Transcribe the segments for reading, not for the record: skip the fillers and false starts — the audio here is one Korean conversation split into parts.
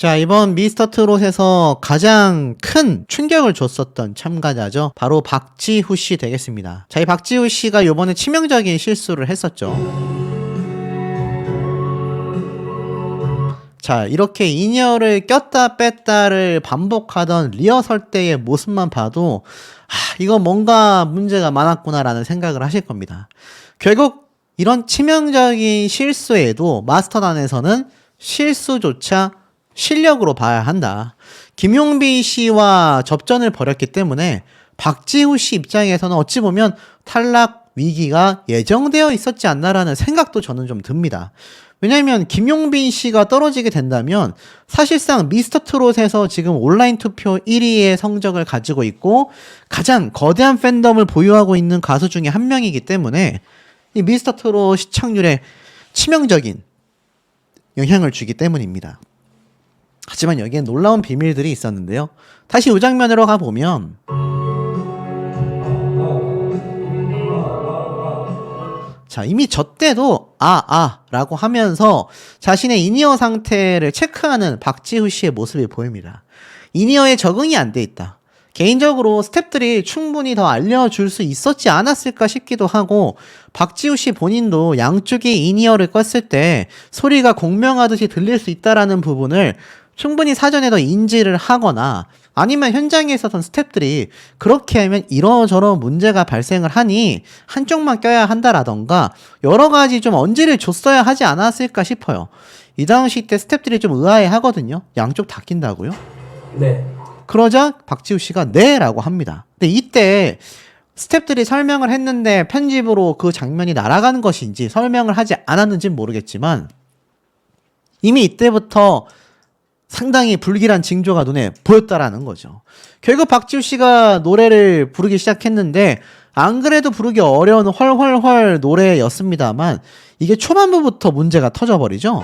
자, 이번 미스터트롯에서 가장 큰 충격을 줬었던 참가자죠. 바로 박지후 씨 되겠습니다. 자, 이 박지후 씨가 요번에 치명적인 실수를 했었죠. 자, 이렇게 인이어를 꼈다 뺐다를 반복하던 리허설 때의 모습만 봐도 이거 뭔가 문제가 많았구나라는 생각을 하실 겁니다. 결국 이런 치명적인 실수에도 마스터단에서는 실수조차 실력으로 봐야 한다. 김용빈 씨와 접전을 벌였기 때문에 박지후 씨 입장에서는 어찌 보면 탈락 위기가 예정되어 있었지 않나라는 생각도 저는 좀 듭니다. 왜냐면 김용빈 씨가 떨어지게 된다면 사실상 미스터트롯에서 지금 온라인 투표 1위의 성적을 가지고 있고 가장 거대한 팬덤을 보유하고 있는 가수 중에 한 명이기 때문에 이 미스터트롯 시청률에 치명적인 영향을 주기 때문입니다. 하지만 여기에 놀라운 비밀들이 있었는데요. 다시 이 장면으로 가보면 자, 이미 저 때도 라고 하면서 자신의 인이어 상태를 체크하는 박지후 씨의 모습이 보입니다. 인이어에 적응이 안 돼 있다. 개인적으로 스태프들이 충분히 더 알려줄 수 있었지 않았을까 싶기도 하고 박지후 씨 본인도 양쪽이 인이어를 껐을 때 소리가 공명하듯이 들릴 수 있다라는 부분을 충분히 사전에 더 인지를 하거나 아니면 현장에 있었던 스태프들이 그렇게 하면 이러저런 문제가 발생을 하니 한쪽만 껴야 한다라던가 여러 가지 좀 언지를 줬어야 하지 않았을까 싶어요. 이 당시 때 스태프들이 좀 의아해 하거든요. 양쪽 다 낀다고요? 네. 그러자 박지후 씨가 네 라고 합니다. 근데 이때 스태프들이 설명을 했는데 편집으로 그 장면이 날아가는 것인지 설명을 하지 않았는지는 모르겠지만 이미 이때부터 상당히 불길한 징조가 눈에 보였다라는 거죠. 결국 박지후 씨가 노래를 부르기 시작했는데 안 그래도 부르기 어려운 헐헐헐 노래였습니다만 이게 초반부부터 문제가 터져버리죠.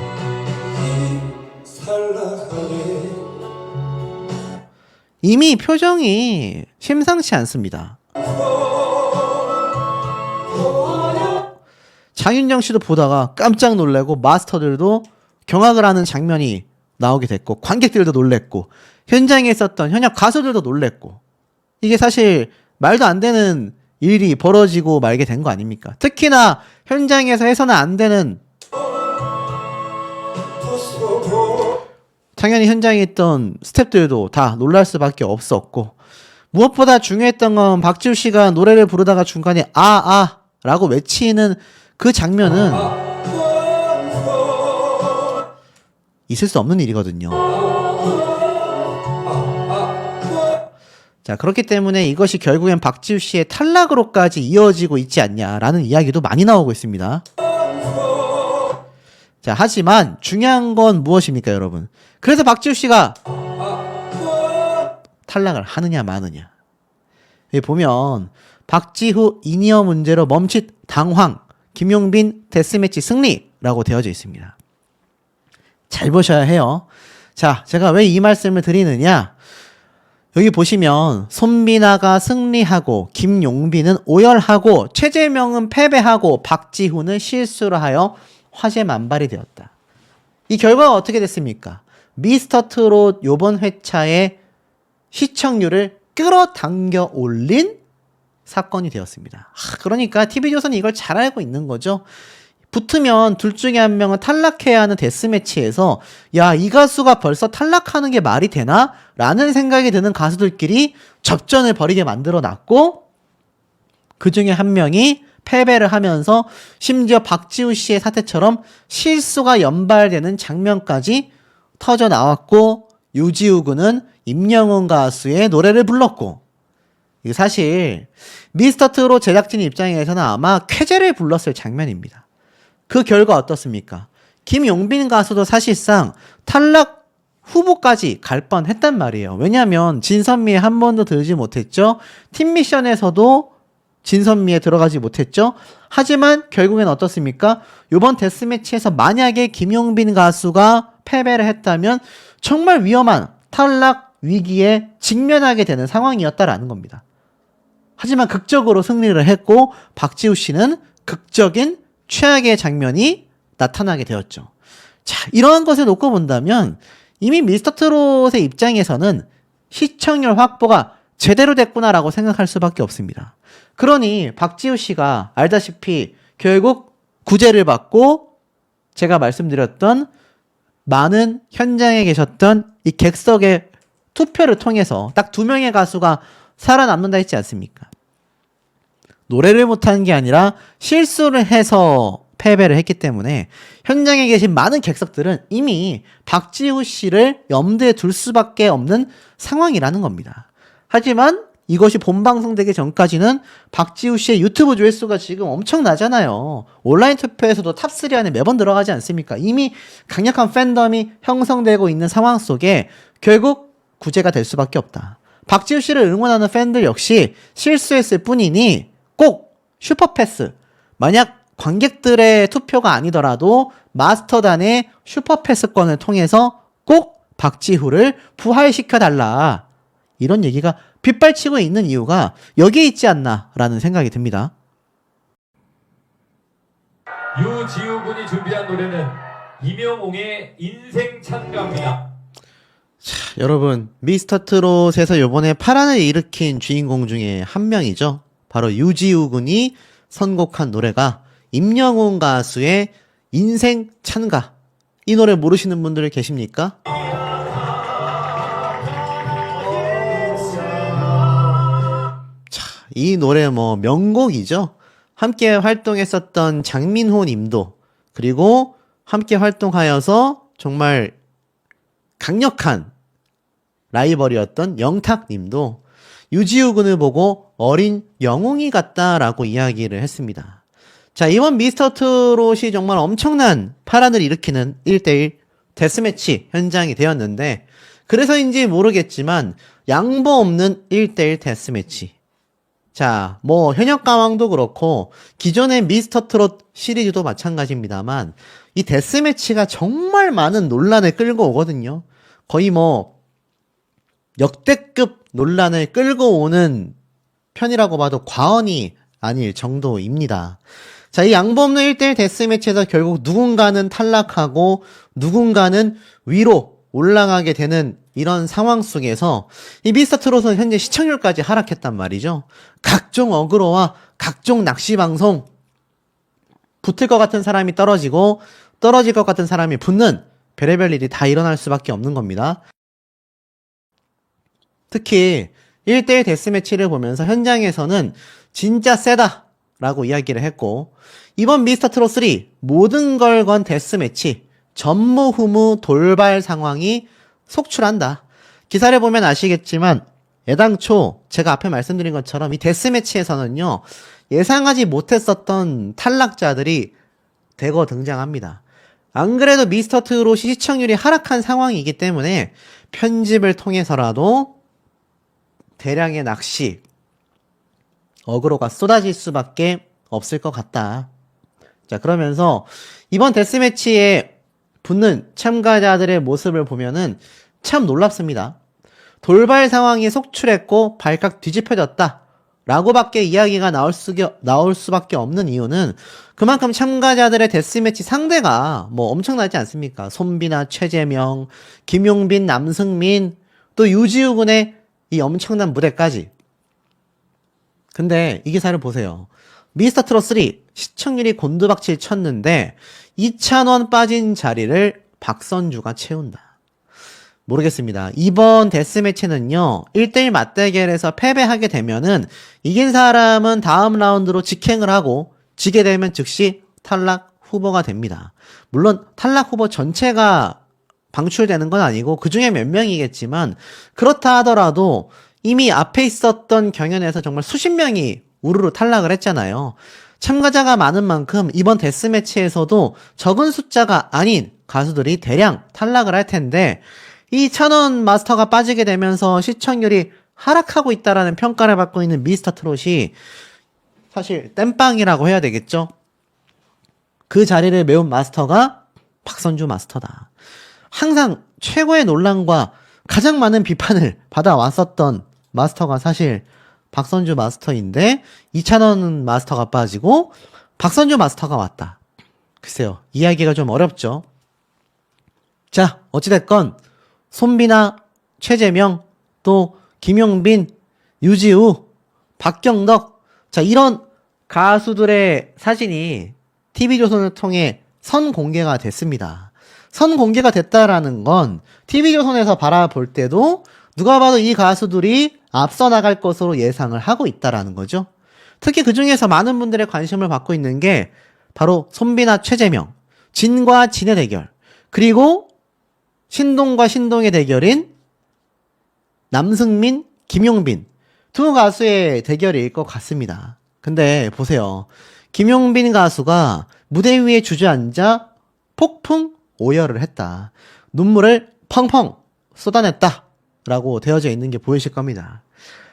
이미 표정이 심상치 않습니다. 장윤정 씨도 보다가 깜짝 놀래고 마스터들도 경악을 하는 장면이 나오게 됐고 관객들도 놀랬고 현장에 있었던 현역 가수들도 놀랬고 이게 사실 말도 안 되는 일이 벌어지고 말게 된 거 아닙니까? 특히나 현장에서 해서는 안 되는 당연히 현장에 있던 스태프들도 다 놀랄 수밖에 없었고 무엇보다 중요했던 건 박지후 씨가 노래를 부르다가 중간에 라고 외치는 그 장면은 있을 수 없는 일이거든요. 자, 그렇기 때문에 이것이 결국엔 박지후 씨의 탈락으로까지 이어지고 있지 않냐라는 이야기도 많이 나오고 있습니다. 자, 하지만 중요한 건 무엇입니까, 여러분? 그래서 박지후 씨가 탈락을 하느냐 마느냐. 여기 보면 박지후 인이어 문제로 멈칫 당황, 김용빈 데스매치 승리라고 되어져 있습니다. 잘 보셔야 해요. 자, 제가 왜 이 말씀을 드리느냐? 여기 보시면 손민아가 승리하고 김용빈은 오열하고 최재명은 패배하고 박지후는 실수를 하여 화제 만발이 되었다. 이 결과가 어떻게 됐습니까? 미스터트롯 요번 회차의 시청률을 끌어당겨 올린 사건이 되었습니다. 그러니까 TV조선이 이걸 잘 알고 있는 거죠. 붙으면 둘 중에 한 명은 탈락해야 하는 데스매치에서 야, 이 가수가 벌써 탈락하는 게 말이 되나? 라는 생각이 드는 가수들끼리 접전을 벌이게 만들어 놨고 그 중에 한 명이 패배를 하면서 심지어 박지후 씨의 사태처럼 실수가 연발되는 장면까지 터져 나왔고 유지우 군은 임영웅 가수의 노래를 불렀고 이게 사실 미스터트롯 제작진 입장에서는 아마 쾌재를 불렀을 장면입니다. 그 결과 어떻습니까? 김용빈 가수도 사실상 탈락 후보까지 갈 뻔했단 말이에요. 왜냐하면 진선미에 한 번도 들지 못했죠. 팀 미션에서도 진선미에 들어가지 못했죠. 하지만 결국엔 어떻습니까? 이번 데스매치에서 만약에 김용빈 가수가 패배를 했다면 정말 위험한 탈락 위기에 직면하게 되는 상황이었다라는 겁니다. 하지만 극적으로 승리를 했고 박지후 씨는 극적인 최악의 장면이 나타나게 되었죠. 자, 이러한 것을 놓고 본다면 이미 미스터트롯의 입장에서는 시청률 확보가 제대로 됐구나라고 생각할 수밖에 없습니다. 그러니 박지우 씨가 알다시피 결국 구제를 받고 제가 말씀드렸던 많은 현장에 계셨던 이 객석의 투표를 통해서 딱 2명의 가수가 살아남는다 했지 않습니까? 노래를 못하는 게 아니라 실수를 해서 패배를 했기 때문에 현장에 계신 많은 객석들은 이미 박지우 씨를 염두에 둘 수밖에 없는 상황이라는 겁니다. 하지만 이것이 본방송되기 전까지는 박지우 씨의 유튜브 조회수가 지금 엄청나잖아요. 온라인 투표에서도 탑3 안에 매번 들어가지 않습니까? 이미 강력한 팬덤이 형성되고 있는 상황 속에 결국 구제가 될 수밖에 없다. 박지우 씨를 응원하는 팬들 역시 실수했을 뿐이니 꼭 슈퍼패스, 만약 관객들의 투표가 아니더라도 마스터단의 슈퍼패스권을 통해서 꼭 박지후를 부활시켜달라. 이런 얘기가 빗발치고 있는 이유가 여기에 있지 않나라는 생각이 듭니다. 유지우 군이 준비한 노래는 임영웅의 인생 찬가입니다. 자, 여러분, 미스터트롯에서 요번에 파란을 일으킨 주인공 중에 한 명이죠. 바로 유지우 군이 선곡한 노래가 임영웅 가수의 인생 찬가. 이 노래 모르시는 분들 계십니까? 이 노래 명곡이죠. 함께 활동했었던 장민호 님도, 그리고 함께 활동하여서 정말 강력한 라이벌이었던 영탁 님도 유지우 군을 보고 어린 영웅이 같다라고 이야기를 했습니다. 자, 이번 미스터트롯이 정말 엄청난 파란을 일으키는 1대1 데스매치 현장이 되었는데, 그래서인지 모르겠지만 양보 없는 1대1 데스매치. 자, 현역가왕도 그렇고 기존의 미스터트롯 시리즈도 마찬가지입니다만 이 데스매치가 정말 많은 논란을 끌고 오거든요. 거의 역대급 논란을 끌고 오는 편이라고 봐도 과언이 아닐 정도입니다. 자, 이 양보 없는 1대1 데스매치에서 결국 누군가는 탈락하고 누군가는 위로 올라가게 되는 이런 상황 속에서 이 미스터트롯은 현재 시청률까지 하락했단 말이죠. 각종 어그로와 각종 낚시방송, 붙을 것 같은 사람이 떨어지고 떨어질 것 같은 사람이 붙는 별의별 일이 다 일어날 수밖에 없는 겁니다. 특히 1대1 데스매치를 보면서 현장에서는 진짜 세다라고 이야기를 했고, 이번 미스터트롯 3 모든 걸 건 데스매치 전무후무 돌발 상황이 속출한다. 기사를 보면 아시겠지만 애당초 제가 앞에 말씀드린 것처럼 이 데스매치에서는요, 예상하지 못했었던 탈락자들이 대거 등장합니다. 안 그래도 미스터트롯이 시청률이 하락한 상황이기 때문에 편집을 통해서라도 대량의 낚시, 어그로가 쏟아질 수밖에 없을 것 같다. 자, 그러면서 이번 데스매치에 붙는 참가자들의 모습을 보면은 참 놀랍습니다. 돌발 상황이 속출했고 발칵 뒤집혀졌다 라고밖에 이야기가 나올 수밖에 없는 이유는 그만큼 참가자들의 데스매치 상대가 엄청나지 않습니까? 손비나 최재명, 김용빈, 남승민, 또 유지우 군의 이 엄청난 무대까지. 근데 이 기사를 보세요. 미스터트롯 3 시청률이 곤두박질 쳤는데 2,000원 빠진 자리를 박선주가 채운다. 모르겠습니다. 이번 데스매치는요, 1대1 맞대결에서 패배하게 되면은 이긴 사람은 다음 라운드로 직행을 하고 지게 되면 즉시 탈락 후보가 됩니다. 물론 탈락 후보 전체가 방출되는 건 아니고 그 중에 몇 명이겠지만, 그렇다 하더라도 이미 앞에 있었던 경연에서 정말 수십 명이 우르르 탈락을 했잖아요. 참가자가 많은 만큼 이번 데스매치에서도 적은 숫자가 아닌 가수들이 대량 탈락을 할 텐데, 이 1,000원 마스터가 빠지게 되면서 시청률이 하락하고 있다라는 평가를 받고 있는 미스터트롯이 사실 땜빵이라고 해야 되겠죠. 그 자리를 메운 마스터가 박선주 마스터다. 항상 최고의 논란과 가장 많은 비판을 받아왔었던 마스터가 사실 박선주 마스터인데 2,000원 마스터가 빠지고 박선주 마스터가 왔다. 글쎄요, 이야기가 좀 어렵죠. 자, 어찌됐건 손비나, 최재명, 또 김용빈, 유지우, 박경덕, 자, 이런 가수들의 사진이 TV조선을 통해 선공개가 됐습니다. 선공개가 됐다라는 건 TV조선에서 바라볼 때도 누가 봐도 이 가수들이 앞서 나갈 것으로 예상을 하고 있다라는 거죠. 특히 그 중에서 많은 분들의 관심을 받고 있는 게 바로 손비나 최재명, 진과 진의 대결, 그리고 신동과 신동의 대결인 남승민, 김용빈 두 가수의 대결일 것 같습니다. 근데 보세요. 김용빈 가수가 무대 위에 주저앉아 폭풍 오열을 했다. 눈물을 펑펑 쏟아냈다. 라고 되어져 있는 게 보이실 겁니다.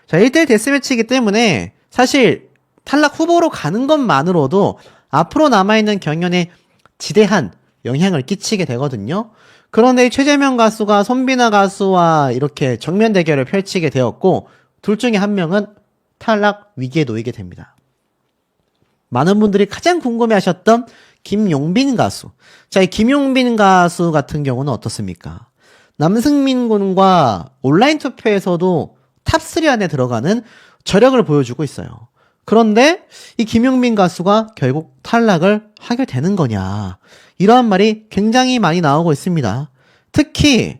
자, 1대1 데스매치이기 때문에 사실 탈락 후보로 가는 것만으로도 앞으로 남아있는 경연에 지대한 영향을 끼치게 되거든요. 그런데 최재명 가수가 손비나 가수와 이렇게 정면 대결을 펼치게 되었고 둘 중에 한 명은 탈락 위기에 놓이게 됩니다. 많은 분들이 가장 궁금해하셨던 김용빈 가수. 자, 이 김용빈 가수 같은 경우는 어떻습니까? 남승민 군과 온라인 투표에서도 탑3 안에 들어가는 저력을 보여주고 있어요. 그런데 이 김용빈 가수가 결국 탈락을 하게 되는 거냐. 이러한 말이 굉장히 많이 나오고 있습니다. 특히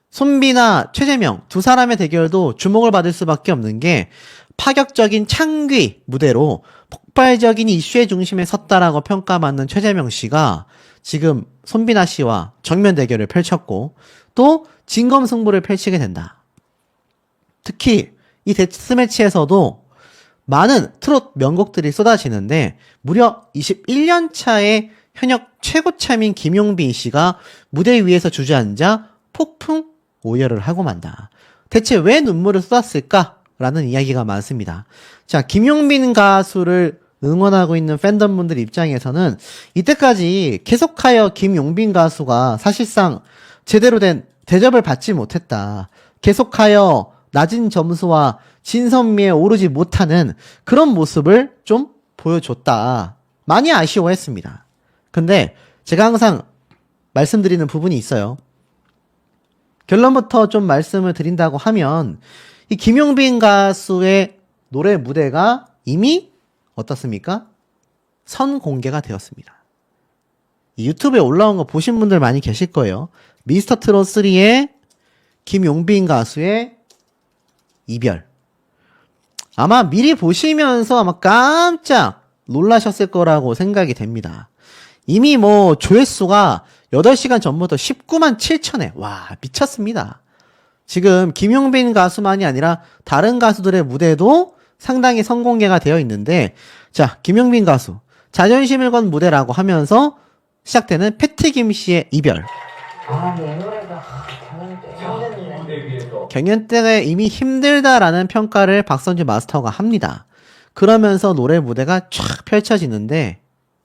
손비나 최재명 두 사람의 대결도 주목을 받을 수밖에 없는 게 파격적인 창귀 무대로 폭발적인 이슈의 중심에 섰다라고 평가받는 최재명 씨가 지금 손비나 씨와 정면 대결을 펼쳤고 또 진검승부를 펼치게 된다. 특히 이 데스매치에서도 많은 트롯 명곡들이 쏟아지는데 무려 21년 차의 현역 최고참인 김용빈 씨가 무대 위에서 주저앉아 폭풍 오열을 하고 만다. 대체 왜 눈물을 쏟았을까라는 이야기가 많습니다. 자, 김용빈 가수를 응원하고 있는 팬덤분들 입장에서는 이때까지 계속하여 김용빈 가수가 사실상 제대로 된 대접을 받지 못했다. 계속하여 낮은 점수와 진선미에 오르지 못하는 그런 모습을 좀 보여줬다. 많이 아쉬워했습니다. 근데 제가 항상 말씀드리는 부분이 있어요. 결론부터 좀 말씀을 드린다고 하면 이 김용빈 가수의 노래 무대가 이미 어떻습니까? 선공개가 되었습니다. 이 유튜브에 올라온 거 보신 분들 많이 계실 거예요. 미스터트롯 3의 김용빈 가수의 이별. 아마 미리 보시면서 아마 깜짝 놀라셨을 거라고 생각이 됩니다. 이미 조회수가 8시간 전부터 19만 7천회. 와, 미쳤습니다. 지금 김용빈 가수만이 아니라 다른 가수들의 무대도 상당히 선공개가 되어 있는데, 자, 김용빈 가수 자존심을 건 무대라고 하면서 시작되는 패티김 씨의 이별. 내 노래가 힘든데. 경연 때에 이미 힘들다라는 평가를 박선주 마스터가 합니다. 그러면서 노래 무대가 쫙 펼쳐지는데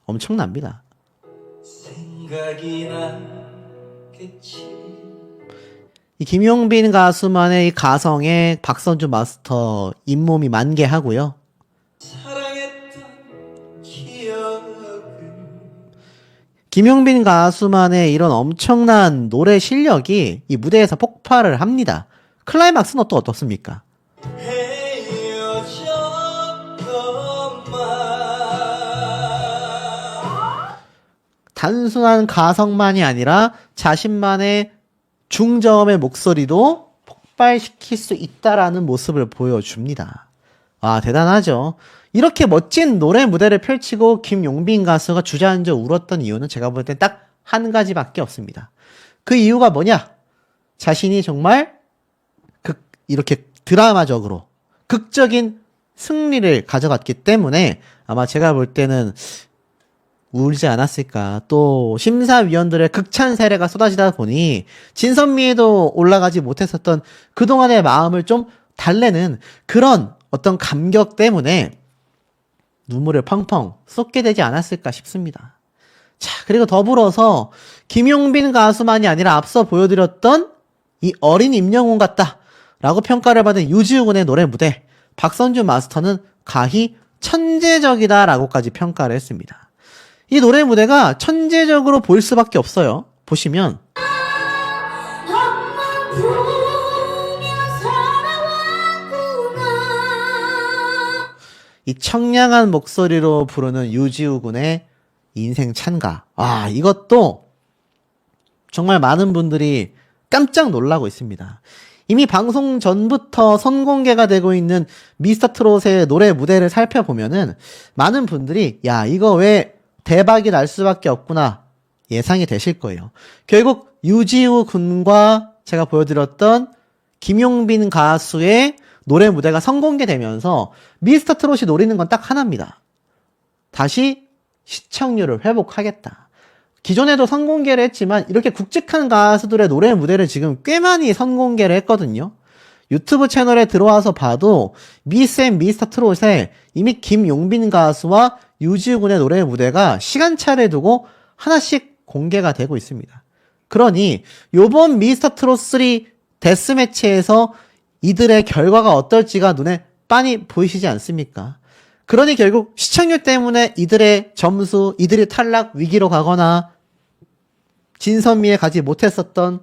엄청납니다. 생각이 나겠지. 이 김용빈 가수만의 이 가성에 박선주 마스터 잇몸이 만개하고요. 사랑했던 기억을 김용빈 가수만의 이런 엄청난 노래 실력이 이 무대에서 폭발을 합니다. 클라이막스는 또 어떻습니까? 단순한 가성만이 아니라 자신만의 중저음의 목소리도 폭발시킬 수 있다라는 모습을 보여줍니다. 아, 대단하죠. 이렇게 멋진 노래 무대를 펼치고 김용빈 가수가 주저앉아 울었던 이유는 제가 볼 땐 딱 한 가지밖에 없습니다. 그 이유가 뭐냐? 자신이 정말 이렇게 드라마적으로 극적인 승리를 가져갔기 때문에 아마 제가 볼 때는 울지 않았을까. 또 심사위원들의 극찬 세례가 쏟아지다 보니 진선미에도 올라가지 못했었던 그동안의 마음을 좀 달래는 그런 어떤 감격 때문에 눈물을 펑펑 쏟게 되지 않았을까 싶습니다. 자, 그리고 더불어서 김용빈 가수만이 아니라 앞서 보여드렸던 이 어린 임영웅 같다 라고 평가를 받은 유지우 군의 노래 무대, 박선주 마스터는 가히 천재적이다 라고까지 평가를 했습니다. 이 노래 무대가 천재적으로 보일 수밖에 없어요. 보시면 이 청량한 목소리로 부르는 유지우 군의 인생 찬가. 아, 이것도 정말 많은 분들이 깜짝 놀라고 있습니다. 이미 방송 전부터 선공개가 되고 있는 미스터트롯의 노래 무대를 살펴보면은 많은 분들이 야, 이거 왜 대박이 날 수밖에 없구나 예상이 되실 거예요. 결국 유지우 군과 제가 보여드렸던 김용빈 가수의 노래 무대가 선공개되면서 미스터트롯이 노리는 건 딱 하나입니다. 다시 시청률을 회복하겠다. 기존에도 선공개를 했지만 이렇게 굵직한 가수들의 노래 무대를 지금 꽤 많이 선공개를 했거든요. 유튜브 채널에 들어와서 봐도 미스앤 미스터트롯에 이미 김용빈 가수와 유지우 군의 노래 무대가 시간차를 두고 하나씩 공개가 되고 있습니다. 그러니 요번 미스터트롯 3 데스매치에서 이들의 결과가 어떨지가 눈에 빤히 보이시지 않습니까? 그러니 결국 시청률 때문에 이들의 점수, 이들이 탈락 위기로 가거나 진선미에 가지 못했었던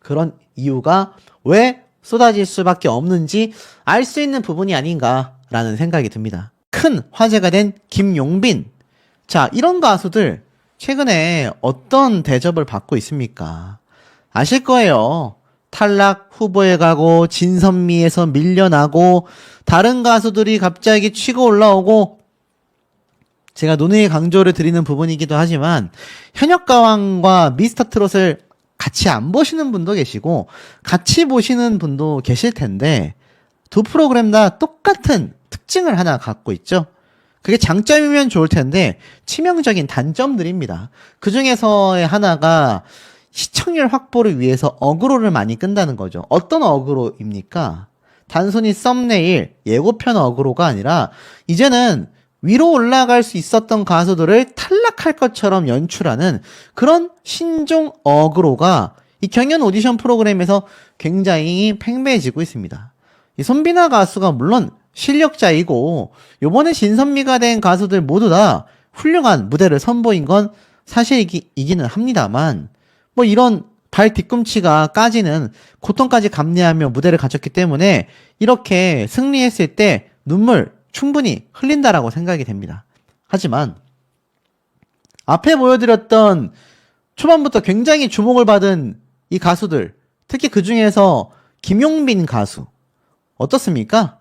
그런 이유가 왜 쏟아질 수밖에 없는지 알 수 있는 부분이 아닌가라는 생각이 듭니다. 큰 화제가 된 김용빈. 자, 이런 가수들 최근에 어떤 대접을 받고 있습니까? 아실 거예요. 탈락 후보에 가고 진선미에서 밀려나고 다른 가수들이 갑자기 치고 올라오고 제가 논의 강조를 드리는 부분이기도 하지만 현역가왕과 미스터트롯을 같이 안 보시는 분도 계시고 같이 보시는 분도 계실 텐데 두 프로그램 다 똑같은 특징을 하나 갖고 있죠. 그게 장점이면 좋을 텐데 치명적인 단점들입니다. 그 중에서의 하나가 시청률 확보를 위해서 어그로를 많이 끈다는 거죠. 어떤 어그로입니까? 단순히 썸네일, 예고편 어그로가 아니라 이제는 위로 올라갈 수 있었던 가수들을 탈락할 것처럼 연출하는 그런 신종 어그로가 이 경연 오디션 프로그램에서 굉장히 팽배해지고 있습니다. 이 손비나 가수가 물론 실력자이고 요번에 진선미가 된 가수들 모두 다 훌륭한 무대를 선보인 건 사실이기는 합니다만 뭐 이런 발 뒤꿈치가 까지는 고통까지 감내하며 무대를 갖췄기 때문에 이렇게 승리했을 때 눈물 충분히 흘린다라고 생각이 됩니다. 하지만 앞에 보여드렸던 초반부터 굉장히 주목을 받은 이 가수들, 특히 그 중에서 김용빈 가수 어떻습니까?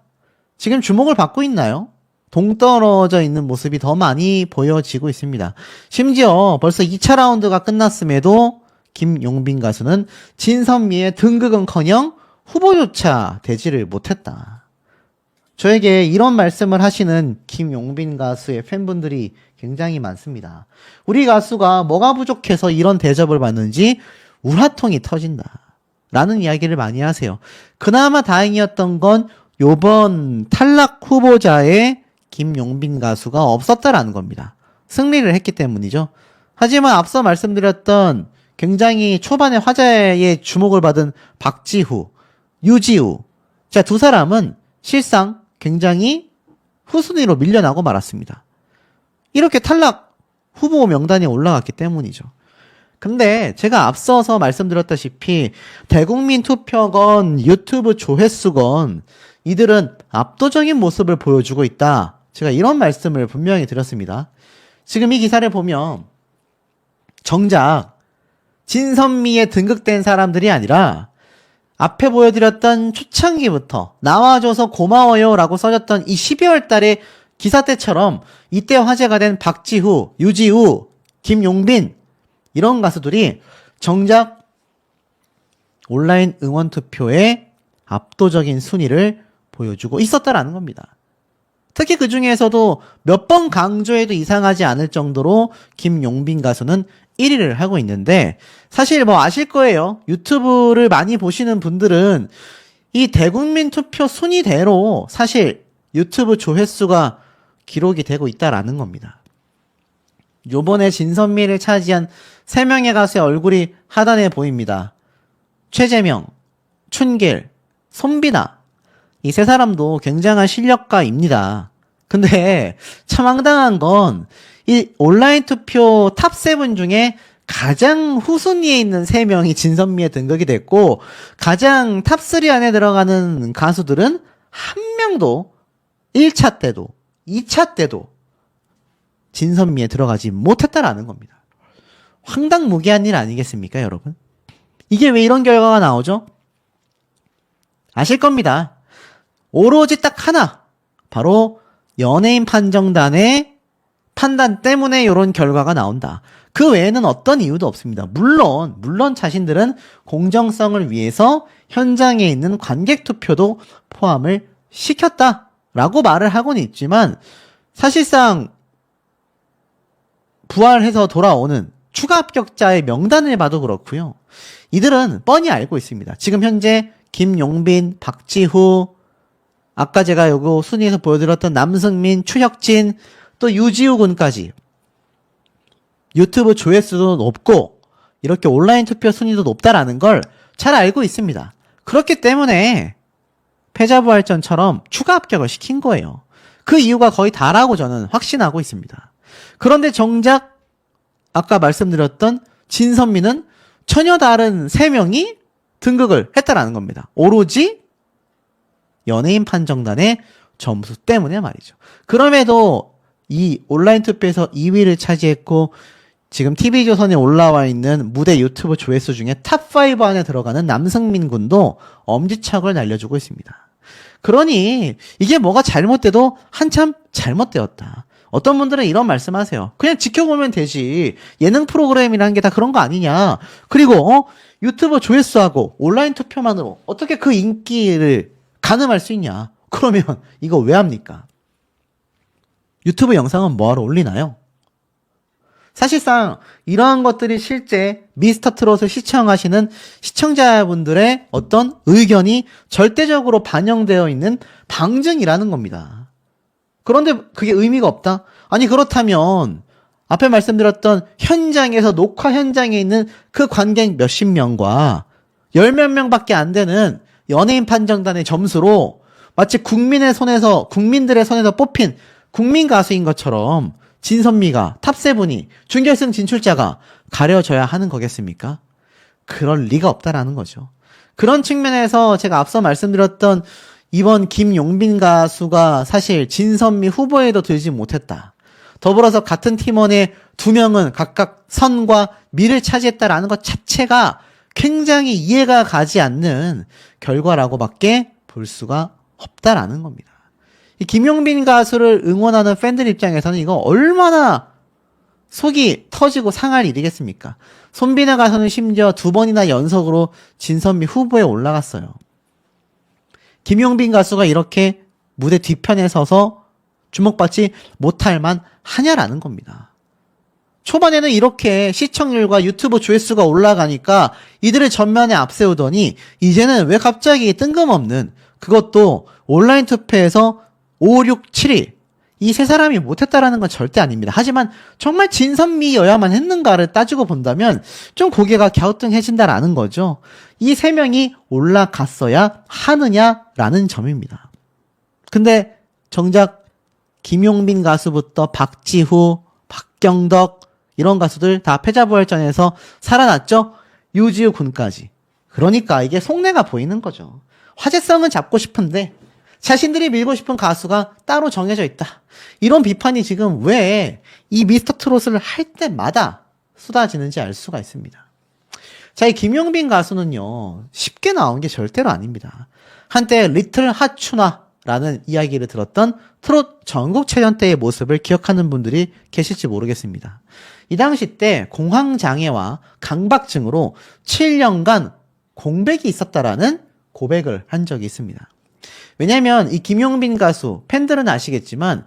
지금 주목을 받고 있나요? 동떨어져 있는 모습이 더 많이 보여지고 있습니다. 심지어 벌써 2차 라운드가 끝났음에도 김용빈 가수는 진선미의 등극은커녕 후보조차 되지를 못했다. 저에게 이런 말씀을 하시는 김용빈 가수의 팬분들이 굉장히 많습니다. 우리 가수가 뭐가 부족해서 이런 대접을 받는지 우라통이 터진다 라는 이야기를 많이 하세요. 그나마 다행이었던 건 요번 탈락 후보자의 김용빈 가수가 없었다라는 겁니다. 승리를 했기 때문이죠. 하지만 앞서 말씀드렸던 굉장히 초반에 화제의 주목을 받은 박지후, 유지우. 자, 두 사람은 실상 굉장히 후순위로 밀려나고 말았습니다. 이렇게 탈락 후보 명단에 올라갔기 때문이죠. 근데 제가 앞서서 말씀드렸다시피 대국민 투표건 유튜브 조회수건 이들은 압도적인 모습을 보여주고 있다. 제가 이런 말씀을 분명히 드렸습니다. 지금 이 기사를 보면 정작 진선미에 등극된 사람들이 아니라 앞에 보여드렸던 초창기부터 나와줘서 고마워요 라고 써졌던 이 12월 달에 기사 때처럼 이때 화제가 된 박지후, 유지우, 김용빈 이런 가수들이 정작 온라인 응원 투표에 압도적인 순위를 보여주고 있었다라는 겁니다. 특히 그 중에서도 몇 번 강조해도 이상하지 않을 정도로 김용빈 가수는 1위를 하고 있는데 사실 뭐 아실 거예요. 유튜브를 많이 보시는 분들은 이 대국민 투표 순위대로 사실 유튜브 조회수가 기록이 되고 있다라는 겁니다. 요번에 진선미를 차지한 3명의 가수의 얼굴이 하단에 보입니다. 최재명, 춘길, 손비나 이 세 사람도 굉장한 실력가입니다. 근데 참 황당한 건 이 온라인 투표 탑7 중에 가장 후순위에 있는 3명이 진선미에 등극이 됐고 가장 탑3 안에 들어가는 가수들은 한 명도 1차 때도 2차 때도 진선미에 들어가지 못했다라는 겁니다. 황당무계한 일 아니겠습니까, 여러분? 이게 왜 이런 결과가 나오죠? 아실 겁니다. 오로지 딱 하나, 바로 연예인 판정단의 판단 때문에 이런 결과가 나온다. 그 외에는 어떤 이유도 없습니다. 물론 자신들은 공정성을 위해서 현장에 있는 관객 투표도 포함을 시켰다라고 말을 하고는 있지만, 사실상 부활해서 돌아오는 추가 합격자의 명단을 봐도 그렇고요. 이들은 뻔히 알고 있습니다. 지금 현재 김용빈, 박지후, 아까 제가 요거 순위에서 보여드렸던 남승민, 추혁진, 또 유지우 군까지 유튜브 조회수도 높고 이렇게 온라인 투표 순위도 높다라는 걸 잘 알고 있습니다. 그렇기 때문에 패자부활전처럼 추가 합격을 시킨 거예요. 그 이유가 거의 다라고 저는 확신하고 있습니다. 그런데 정작 아까 말씀드렸던 진선미는 전혀 다른 3명이 등극을 했다라는 겁니다. 오로지 연예인 판정단의 점수 때문에 말이죠. 그럼에도 이 온라인 투표에서 2위를 차지했고 지금 TV조선에 올라와 있는 무대 유튜브 조회수 중에 탑5 안에 들어가는 남승민 군도 엄지척을 날려주고 있습니다. 그러니 이게 뭐가 잘못돼도 한참 잘못되었다. 어떤 분들은 이런 말씀하세요. 그냥 지켜보면 되지. 예능 프로그램이라는 게 다 그런 거 아니냐. 그리고 유튜브 조회수하고 온라인 투표만으로 어떻게 그 인기를 가늠할 수 있냐. 그러면 이거 왜 합니까? 유튜브 영상은 뭐하러 올리나요? 사실상 이러한 것들이 실제 미스터트롯을 시청하시는 시청자분들의 어떤 의견이 절대적으로 반영되어 있는 방증이라는 겁니다. 그런데 그게 의미가 없다? 아니 그렇다면 앞에 말씀드렸던 현장에서 녹화 현장에 있는 그 관객 몇십 명과 열몇 명밖에 안 되는 연예인 판정단의 점수로 마치 국민들의 손에서 뽑힌 국민 가수인 것처럼 진선미가 탑7이 준결승 진출자가 가려져야 하는 거겠습니까? 그럴 리가 없다라는 거죠. 그런 측면에서 제가 앞서 말씀드렸던 이번 김용빈 가수가 사실 진선미 후보에도 들지 못했다. 더불어서 같은 팀원의 2명은 각각 선과 미를 차지했다라는 것 자체가 굉장히 이해가 가지 않는 결과라고밖에 볼 수가 없다라는 겁니다. 이 김용빈 가수를 응원하는 팬들 입장에서는 이거 얼마나 속이 터지고 상할 일이겠습니까? 손비나 가수는 심지어 2번이나 연속으로 진선미 후보에 올라갔어요. 김용빈 가수가 이렇게 무대 뒤편에 서서 주목받지 못할 만 하냐라는 겁니다. 초반에는 이렇게 시청률과 유튜브 조회수가 올라가니까 이들을 전면에 앞세우더니 이제는 왜 갑자기 뜬금없는 그것도 온라인 투표에서 5, 6, 7위 이 세 사람이 못했다라는 건 절대 아닙니다. 하지만 정말 진선미여야만 했는가를 따지고 본다면 좀 고개가 갸우뚱해진다라는 거죠. 이 세 명이 올라갔어야 하느냐라는 점입니다. 근데 정작 김용빈 가수부터 박지후, 박경덕 이런 가수들 다 패자부활전에서 살아났죠. 유지우 군까지. 그러니까 이게 속내가 보이는 거죠. 화제성은 잡고 싶은데 자신들이 밀고 싶은 가수가 따로 정해져 있다. 이런 비판이 지금 왜 이 미스터트롯을 할 때마다 쏟아지는지 알 수가 있습니다. 자, 이 김용빈 가수는요, 쉽게 나온 게 절대로 아닙니다. 한때 리틀 하추나라는 이야기를 들었던 트롯 전국체전 때의 모습을 기억하는 분들이 계실지 모르겠습니다. 이 당시 때 공황장애와 강박증으로 7년간 공백이 있었다라는 고백을 한 적이 있습니다. 왜냐면 이 김용빈 가수 팬들은 아시겠지만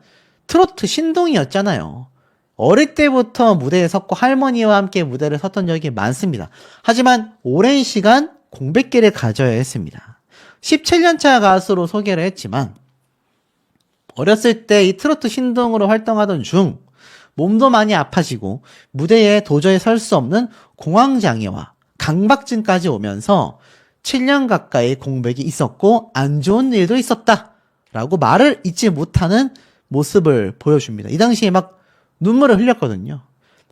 트로트 신동이었잖아요. 어릴 때부터 무대에 섰고 할머니와 함께 무대를 섰던 적이 많습니다. 하지만 오랜 시간 공백기를 가져야 했습니다. 17년차 가수로 소개를 했지만 어렸을 때 이 트로트 신동으로 활동하던 중 몸도 많이 아파지고 무대에 도저히 설 수 없는 공황장애와 강박증까지 오면서 7년 가까이 공백이 있었고 안 좋은 일도 있었다라고 말을 잊지 못하는 모습을 보여줍니다. 이 당시에 막 눈물을 흘렸거든요.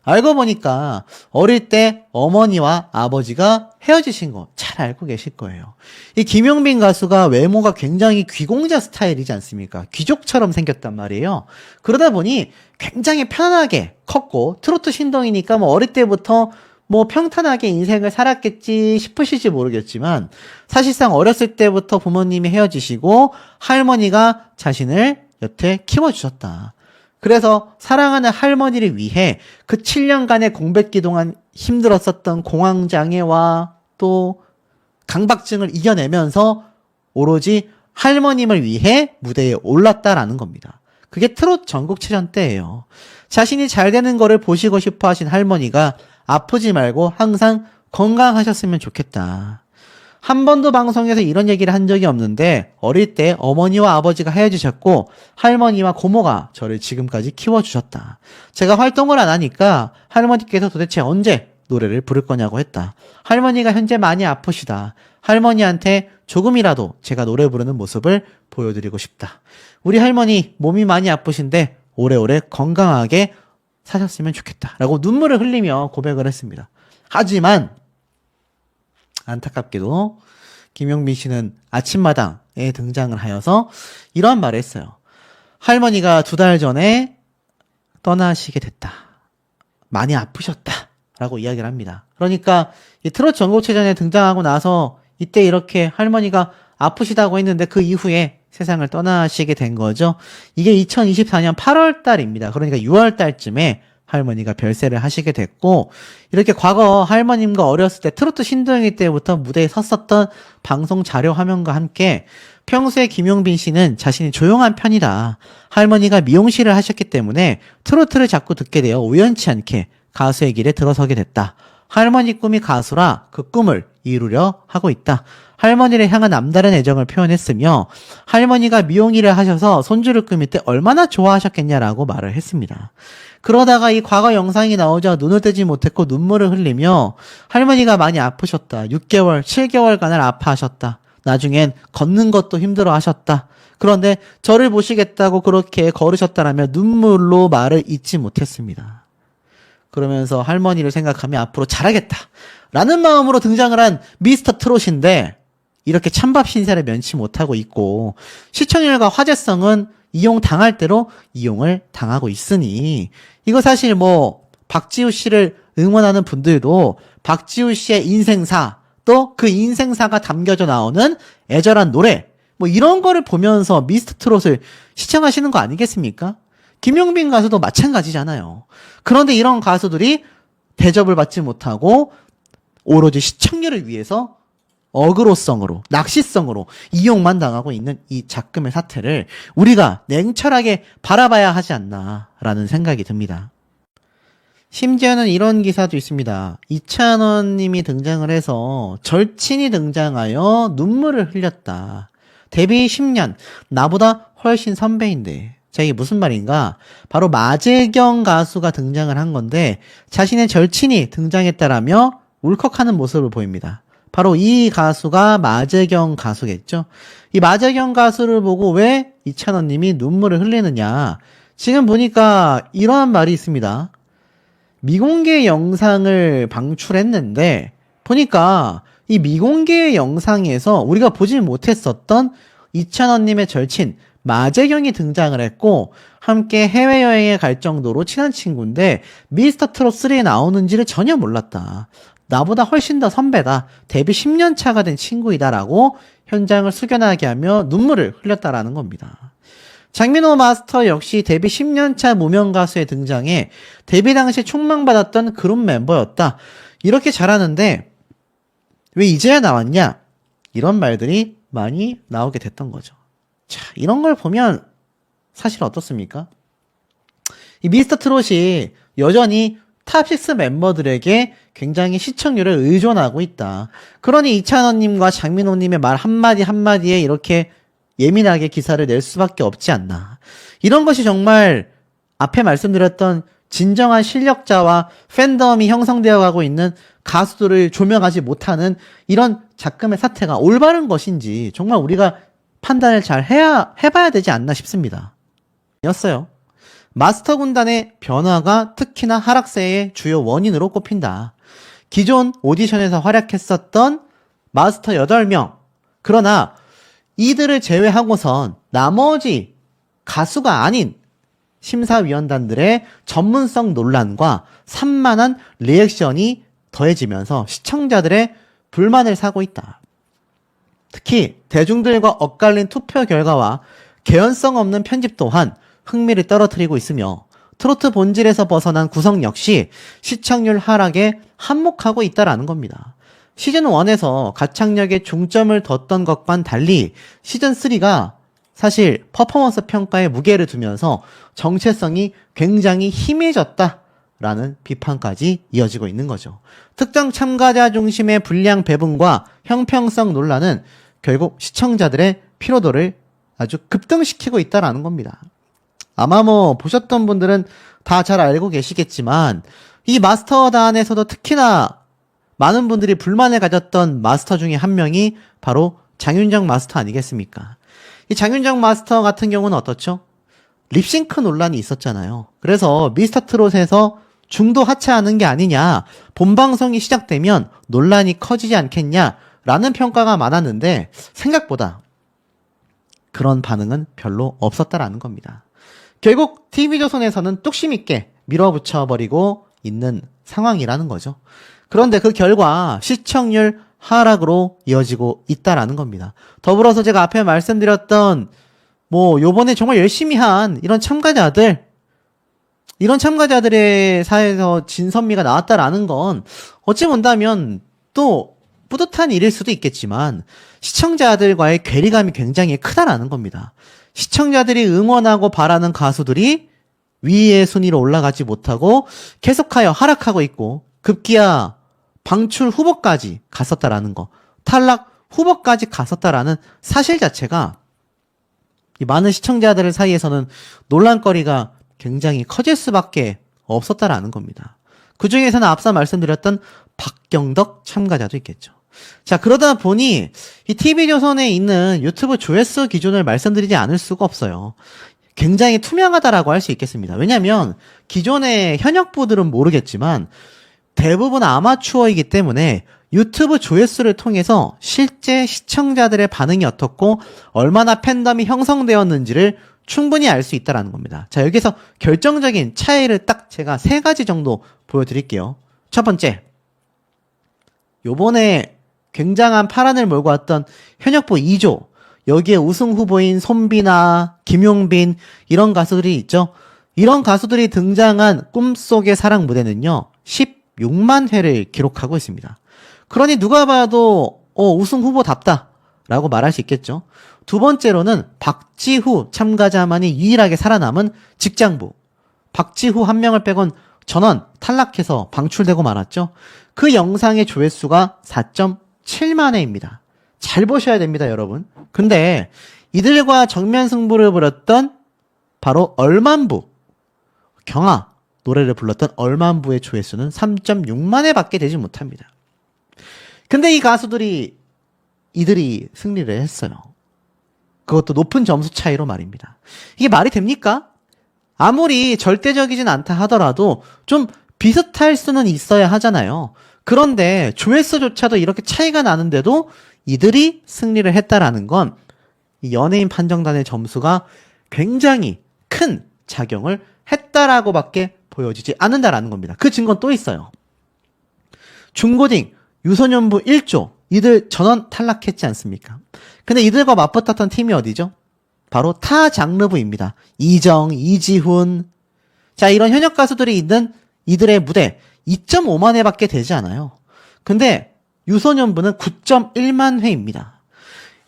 알고 보니까 어릴 때 어머니와 아버지가 헤어지신 거 잘 알고 계실 거예요. 이 김용빈 가수가 외모가 굉장히 귀공자 스타일이지 않습니까? 귀족처럼 생겼단 말이에요. 그러다 보니 굉장히 편안하게 컸고 트로트 신동이니까 뭐 어릴 때부터 뭐 평탄하게 인생을 살았겠지 싶으실지 모르겠지만 사실상 어렸을 때부터 부모님이 헤어지시고 할머니가 자신을 여태 키워주셨다. 그래서 사랑하는 할머니를 위해 그 7년간의 공백기 동안 힘들었었던 공황장애와 또 강박증을 이겨내면서 오로지 할머님을 위해 무대에 올랐다라는 겁니다. 그게 트롯 전국체전 때예요. 자신이 잘 되는 거를 보시고 싶어 하신 할머니가 아프지 말고 항상 건강하셨으면 좋겠다. 한 번도 방송에서 이런 얘기를 한 적이 없는데 어릴 때 어머니와 아버지가 헤어지셨고 할머니와 고모가 저를 지금까지 키워주셨다. 제가 활동을 안 하니까 할머니께서 도대체 언제 노래를 부를 거냐고 했다. 할머니가 현재 많이 아프시다. 할머니한테 조금이라도 제가 노래 부르는 모습을 보여드리고 싶다. 우리 할머니 몸이 많이 아프신데 오래오래 건강하게 사셨으면 좋겠다. 라고 눈물을 흘리며 고백을 했습니다. 하지만 안타깝게도 김용빈 씨는 아침마당에 등장을 하여서 이런 말을 했어요. 할머니가 2달 전에 떠나시게 됐다. 많이 아프셨다. 라고 이야기를 합니다. 그러니까 이 트롯 전국체전에 등장하고 나서 이때 이렇게 할머니가 아프시다고 했는데 그 이후에 세상을 떠나시게 된 거죠. 이게 2024년 8월 달입니다. 그러니까 6월 달쯤에 할머니가 별세를 하시게 됐고 이렇게 과거 할머님과 어렸을 때 트로트 신동이 때부터 무대에 섰었던 방송 자료 화면과 함께 평소에 김용빈 씨는 자신이 조용한 편이다. 할머니가 미용실을 하셨기 때문에 트로트를 자꾸 듣게 되어 우연치 않게 가수의 길에 들어서게 됐다. 할머니 꿈이 가수라 그 꿈을 이루려 하고 있다. 할머니를 향한 남다른 애정을 표현했으며 할머니가 미용일을 하셔서 손주를 꾸밀 때 얼마나 좋아하셨겠냐라고 말을 했습니다. 그러다가 이 과거 영상이 나오자 눈을 떼지 못했고 눈물을 흘리며 할머니가 많이 아프셨다. 6개월, 7개월간을 아파하셨다. 나중엔 걷는 것도 힘들어 하셨다. 그런데 저를 보시겠다고 그렇게 걸으셨다라며 눈물로 말을 잇지 못했습니다. 그러면서 할머니를 생각하며 앞으로 잘하겠다 라는 마음으로 등장을 한 미스터 트롯인데 이렇게 찬밥 신세를 면치 못하고 있고 시청률과 화제성은 이용당할 대로 이용을 당하고 있으니 이거 사실 뭐 박지우 씨를 응원하는 분들도 박지우 씨의 인생사 또 그 인생사가 담겨져 나오는 애절한 노래 뭐 이런 거를 보면서 미스터 트롯을 시청하시는 거 아니겠습니까? 김용빈 가수도 마찬가지잖아요. 그런데 이런 가수들이 대접을 받지 못하고 오로지 시청률을 위해서 어그로성으로, 낚시성으로 이용만 당하고 있는 이 작금의 사태를 우리가 냉철하게 바라봐야 하지 않나라는 생각이 듭니다. 심지어는 이런 기사도 있습니다. 이찬원 님이 등장을 해서 절친이 등장하여 눈물을 흘렸다. 데뷔 10년, 나보다 훨씬 선배인데. 자, 이게 무슨 말인가? 바로 마재경 가수가 등장을 한 건데 자신의 절친이 등장했다라며 울컥하는 모습을 보입니다. 바로 이 가수가 마재경 가수겠죠. 이 마재경 가수를 보고 왜 이찬원 님이 눈물을 흘리느냐. 지금 보니까 이러한 말이 있습니다. 미공개 영상을 방출했는데 보니까 이 미공개 영상에서 우리가 보지 못했었던 이찬원 님의 절친 마재경이 등장을 했고 함께 해외여행에 갈 정도로 친한 친구인데 미스터 트롯 3에 나오는지를 전혀 몰랐다. 나보다 훨씬 더 선배다. 데뷔 10년 차가 된 친구이다라고 현장을 숙연하게 하며 눈물을 흘렸다라는 겁니다. 장민호 마스터 역시 데뷔 10년 차 무명 가수에 등장해 데뷔 당시 촉망받았던 그룹 멤버였다. 이렇게 잘하는데 왜 이제야 나왔냐? 이런 말들이 많이 나오게 됐던 거죠. 자, 이런 걸 보면 사실 어떻습니까? 이 미스터 트롯이 여전히 탑6 멤버들에게 굉장히 시청률을 의존하고 있다. 그러니 이찬원님과 장민호님의 말 한마디 한마디에 이렇게 예민하게 기사를 낼 수밖에 없지 않나. 이런 것이 정말 앞에 말씀드렸던 진정한 실력자와 팬덤이 형성되어 가고 있는 가수들을 조명하지 못하는 이런 작금의 사태가 올바른 것인지 정말 우리가 판단을 잘 해봐야 되지 않나 싶습니다. 였어요. 마스터 군단의 변화가 특히나 하락세의 주요 원인으로 꼽힌다. 기존 오디션에서 활약했었던 마스터 8명. 그러나 이들을 제외하고선 나머지 가수가 아닌 심사위원단들의 전문성 논란과 산만한 리액션이 더해지면서 시청자들의 불만을 사고 있다. 특히 대중들과 엇갈린 투표 결과와 개연성 없는 편집 또한 흥미를 떨어뜨리고 있으며 트로트 본질에서 벗어난 구성 역시 시청률 하락에 한몫하고 있다라는 겁니다. 시즌1에서 가창력에 중점을 뒀던 것과는 달리 시즌3가 사실 퍼포먼스 평가에 무게를 두면서 정체성이 굉장히 희미해졌다라는 비판까지 이어지고 있는 거죠. 특정 참가자 중심의 분량 배분과 형평성 논란은 결국 시청자들의 피로도를 아주 급등시키고 있다라는 겁니다. 아마 보셨던 분들은 다 잘 알고 계시겠지만 이 마스터단에서도 특히나 많은 분들이 불만을 가졌던 마스터 중에 한 명이 바로 장윤정 마스터 아니겠습니까? 이 장윤정 마스터 같은 경우는 어떻죠? 립싱크 논란이 있었잖아요. 그래서 미스터트롯에서 중도 하차하는 게 아니냐, 본방송이 시작되면 논란이 커지지 않겠냐라는 평가가 많았는데 생각보다 그런 반응은 별로 없었다라는 겁니다. 결국 TV조선에서는 뚝심 있게 밀어붙여버리고 있는 상황이라는 거죠. 그런데 그 결과 시청률 하락으로 이어지고 있다라는 겁니다. 더불어서 제가 앞에 말씀드렸던 요번에 정말 열심히 한 이런 참가자들의 사이에서 진선미가 나왔다라는 건 어찌 본다면 또 뿌듯한 일일 수도 있겠지만 시청자들과의 괴리감이 굉장히 크다라는 겁니다. 시청자들이 응원하고 바라는 가수들이 위의 순위로 올라가지 못하고 계속하여 하락하고 있고 급기야 방출 후보까지 갔었다라는 거, 탈락 후보까지 갔었다라는 사실 자체가 이 많은 시청자들 사이에서는 논란거리가 굉장히 커질 수밖에 없었다라는 겁니다. 그 중에서는 앞서 말씀드렸던 박경덕 참가자도 있겠죠. 자, 그러다 보니 이 TV조선에 있는 유튜브 조회수 기준을 말씀드리지 않을 수가 없어요. 굉장히 투명하다라고 할 수 있겠습니다. 왜냐하면 기존의 현역부들은 모르겠지만 대부분 아마추어이기 때문에 유튜브 조회수를 통해서 실제 시청자들의 반응이 어떻고 얼마나 팬덤이 형성되었는지를 충분히 알 수 있다는 겁니다. 자, 여기서 결정적인 차이를 딱 제가 3가지 정도 보여드릴게요. 첫 번째, 요번에 굉장한 파란을 몰고 왔던 현역부 2조, 여기에 우승 후보인 손비나 김용빈 이런 가수들이 있죠. 이런 가수들이 등장한 꿈속의 사랑 무대는요 16만 회를 기록하고 있습니다. 그러니 누가 봐도 우승 후보답다 라고 말할 수 있겠죠. 두 번째로는 박지후 참가자만이 유일하게 살아남은 직장부, 박지후 한 명을 빼곤 전원 탈락해서 방출되고 말았죠. 그 영상의 조회수가 4.7만 회입니다. 잘 보셔야 됩니다, 여러분. 근데 이들과 정면 승부를 벌였던 바로 얼만부, 경아 노래를 불렀던 얼만부의 조회수는 3.6만 회밖에 되지 못합니다. 근데 이 가수들이 이들이 승리를 했어요. 그것도 높은 점수 차이로 말입니다. 이게 말이 됩니까? 아무리 절대적이진 않다 하더라도 좀 비슷할 수는 있어야 하잖아요. 그런데 조회수조차도 이렇게 차이가 나는데도 이들이 승리를 했다라는 건 이 연예인 판정단의 점수가 굉장히 큰 작용을 했다라고밖에 보여지지 않는다라는 겁니다. 그 증거는 또 있어요. 중고딩 유소년부 1조 이들 전원 탈락했지 않습니까? 근데 이들과 맞붙었던 팀이 어디죠? 바로 타 장르부입니다. 이정, 이지훈. 자, 이런 현역 가수들이 있는 이들의 무대 2.5만 회밖에 되지 않아요. 근데 유소년부는 9.1만 회입니다.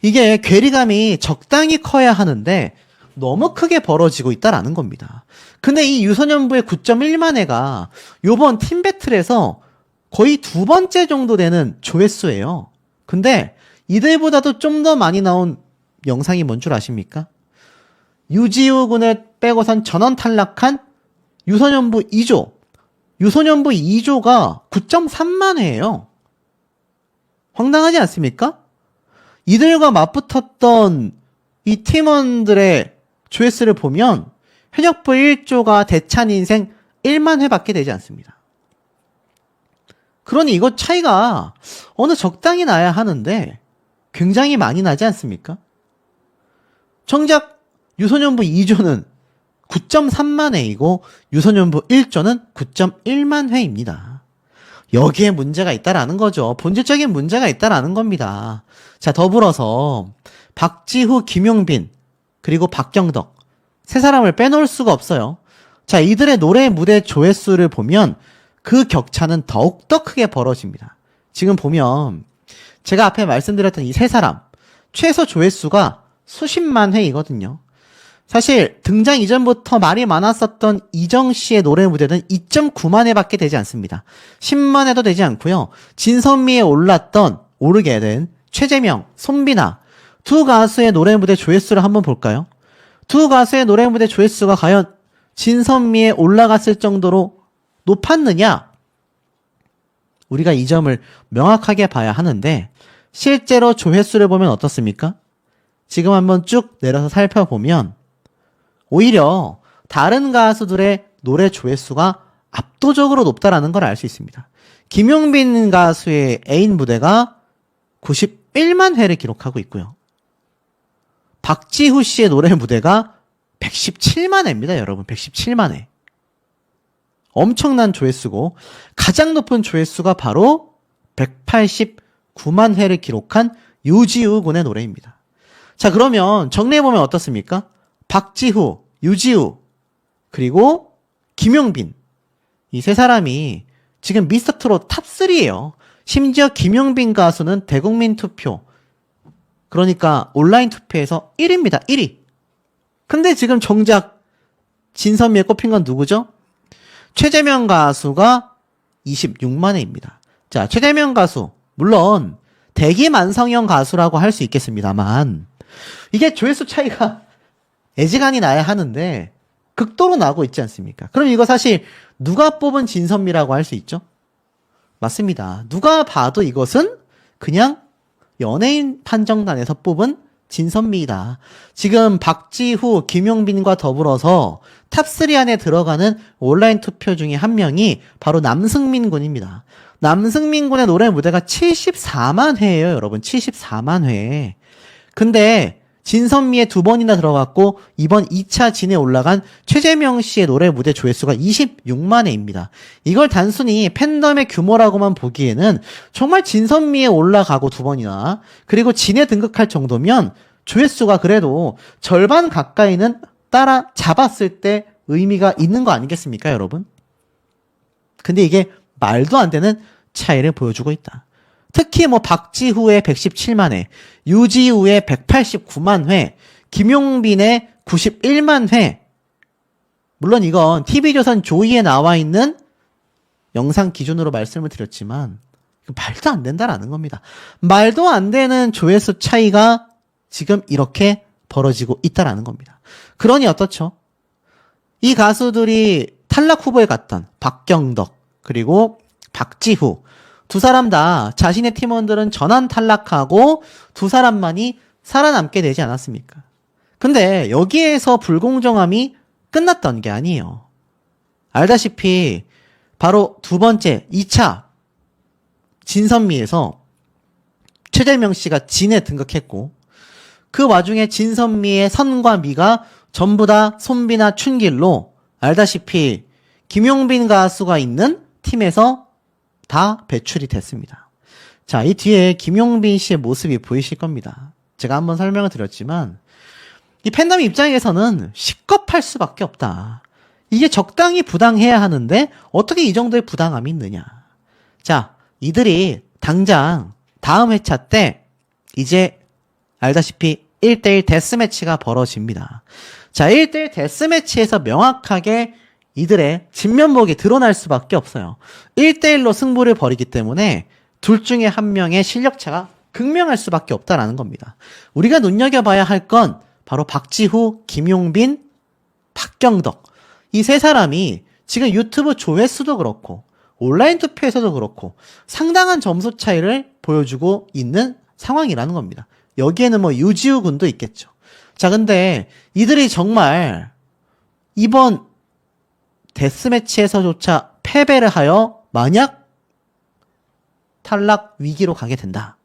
이게 괴리감이 적당히 커야 하는데 너무 크게 벌어지고 있다라는 겁니다. 근데 이 유소년부의 9.1만 회가 요번 팀배틀에서 거의 2번째 정도 되는 조회수예요. 근데 이들보다도 좀 더 많이 나온 영상이 뭔 줄 아십니까? 유지우 군을 빼고선 전원 탈락한 유소년부 2조. 유소년부 2조가 9.3만 회예요. 황당하지 않습니까? 이들과 맞붙었던 이 팀원들의 조회수를 보면 현역부 1조가 대찬 인생 1만 회밖에 되지 않습니다. 그러니 이거 차이가 어느 적당히 나야 하는데 굉장히 많이 나지 않습니까? 정작 유소년부 2조는 9.3만 회이고 유소년부 1조는 9.1만 회입니다. 여기에 문제가 있다라는 거죠. 본질적인 문제가 있다라는 겁니다. 자, 더불어서 박지후, 김용빈, 그리고 박경덕 세 사람을 빼놓을 수가 없어요. 자, 이들의 노래 무대 조회수를 보면 그 격차는 더욱더 크게 벌어집니다. 지금 보면 제가 앞에 말씀드렸던 이 세 사람 최소 조회수가 수십만 회이거든요. 사실 등장 이전부터 말이 많았었던 이정 씨의 노래 무대는 2.9만 회밖에 되지 않습니다. 10만 회도 되지 않고요. 진선미에 오르게 된 최재명, 손비나 두 가수의 노래 무대 조회수를 한번 볼까요? 두 가수의 노래 무대 조회수가 과연 진선미에 올라갔을 정도로 높았느냐? 우리가 이 점을 명확하게 봐야 하는데 실제로 조회수를 보면 어떻습니까? 지금 한번 쭉 내려서 살펴보면 오히려 다른 가수들의 노래 조회수가 압도적으로 높다라는 걸 알 수 있습니다. 김용빈 가수의 애인 무대가 91만 회를 기록하고 있고요. 박지후 씨의 노래 무대가 117만 회입니다, 여러분. 117만 회. 엄청난 조회수고 가장 높은 조회수가 바로 189만 회를 기록한 유지우 군의 노래입니다. 자, 그러면 정리해보면 어떻습니까? 박지후, 유지우, 그리고 김용빈. 이 세 사람이 지금 미스터트롯 탑3예요. 심지어 김용빈 가수는 대국민 투표, 그러니까 온라인 투표에서 1위입니다. 1위. 근데 지금 정작 진선미에 꼽힌 건 누구죠? 최재명 가수가 26만 회입니다. 자, 최재명 가수 물론 대기만성형 가수라고 할 수 있겠습니다만 이게 조회수 차이가 애지간히 나야 하는데 극도로 나고 있지 않습니까? 그럼 이거 사실 누가 뽑은 진선미라고 할 수 있죠? 맞습니다. 누가 봐도 이것은 그냥 연예인 판정단에서 뽑은 진선미이다. 지금 박지후, 김용빈과 더불어서 탑3 안에 들어가는 온라인 투표 중에 한 명이 바로 남승민 군입니다. 남승민 군의 노래 무대가 74만 회예요, 여러분. 74만 회. 근데 진선미에 2번이나 들어갔고 이번 2차 진에 올라간 최재명 씨의 노래 무대 조회수가 26만 회입니다. 이걸 단순히 팬덤의 규모라고만 보기에는 정말 진선미에 올라가고 2번이나 그리고 진에 등극할 정도면 조회수가 그래도 절반 가까이는 따라 잡았을 때 의미가 있는 거 아니겠습니까, 여러분? 근데 이게 말도 안 되는 차이를 보여주고 있다. 특히 박지후의 117만 회, 유지우의 189만 회, 김용빈의 91만 회. 물론 이건 TV조선 조이에 나와 있는 영상 기준으로 말씀을 드렸지만 말도 안 된다라는 겁니다. 말도 안 되는 조회수 차이가 지금 이렇게 벌어지고 있다라는 겁니다. 그러니 어떻죠? 이 가수들이 탈락 후보에 갔던 박경덕 그리고 박지후 두 사람 다 자신의 팀원들은 전원 탈락하고 두 사람만이 살아남게 되지 않았습니까? 근데 여기에서 불공정함이 끝났던 게 아니에요. 알다시피 바로 두 번째 2차 진선미에서 최재명 씨가 진에 등극했고 그 와중에 진선미의 선과 미가 전부 다 손비나 춘길로 알다시피 김용빈 가수가 있는 팀에서 다 배출이 됐습니다. 자, 이 뒤에 김용빈 씨의 모습이 보이실 겁니다. 제가 한번 설명을 드렸지만 이 팬덤 입장에서는 식겁할 수밖에 없다. 이게 적당히 부당해야 하는데 어떻게 이 정도의 부당함이 있느냐. 자, 이들이 당장 다음 회차 때 이제 알다시피 1대1 데스매치가 벌어집니다. 자, 1대1 데스매치에서 명확하게 이들의 진면목이 드러날 수밖에 없어요. 1대1로 승부를 벌이기 때문에 둘 중에 한 명의 실력차가 극명할 수밖에 없다라는 겁니다. 우리가 눈여겨봐야 할 건 바로 박지후, 김용빈, 박경덕 이 세 사람이 지금 유튜브 조회수도 그렇고 온라인 투표에서도 그렇고 상당한 점수 차이를 보여주고 있는 상황이라는 겁니다. 여기에는 유지우 군도 있겠죠. 자, 근데 이들이 정말 이번 데스매치에서조차 패배를 하여 만약 탈락 위기로 가게 된다.